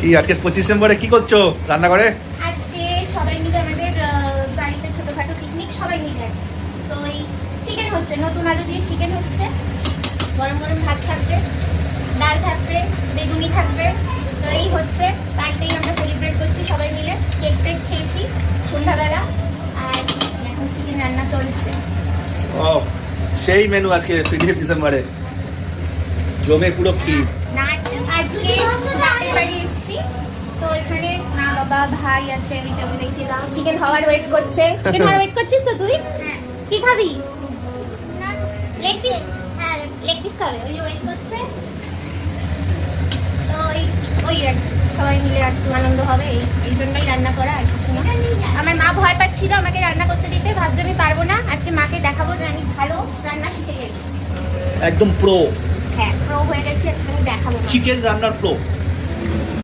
কি আজকে 25 ডিসেম্বরে কি করছো রান্না করে? আজকে সবাই মিলে আমাদের বাড়িতে ছোটখাটো পিকনিক সবাই মিলে। তো এই চিকেন হচ্ছে, নতুন আলু দিয়ে চিকেন হচ্ছে, গরম গরম ভাত থাকবে, ডাল থাকবে, বেগুনি থাকবে। তো এই হচ্ছে, তাইটাই আমরা সেলিব্রেট করছি সবাই মিলে। কেক টেক খেয়েছি সন্ধ্যাবেলা, আর এখন চিকেন রান্না চলছে। ও সেই মেনু আজকে 25 ডিসেম্বরে জমে পুরো ক্ষীর। না আজকে বাপের বাড়ি এসেছি, তো এখানে মা বাবা ভাই আছে, ওই যে দেখিয়ে দাও। চিকেন হওয়ার ওয়েট করছে। চিকেন হওয়ার ওয়েট করছিস তো তুই? কি খাবি? Leg piece. হ্যাঁ লেগ পিস খাবে, ওই যে ওয়েট করছে। তো ওই আর কি, সবাই মিলে একটু আনন্দ হবে, এই জন্যই রান্না করা। আর কিছু না। আমার মা ভয় পাচ্ছিল আমাকে রান্না করতে দিতে, ভাবছি আমি পারবো না। আজকে মাকে দেখাবো যে আমি ভালো রান্না শিখে গেছি, একদম প্রো। হ্যাঁ প্রো হয়ে গেছি। আজকে আমি দেখাবো চিকেন রান্নার প্রো।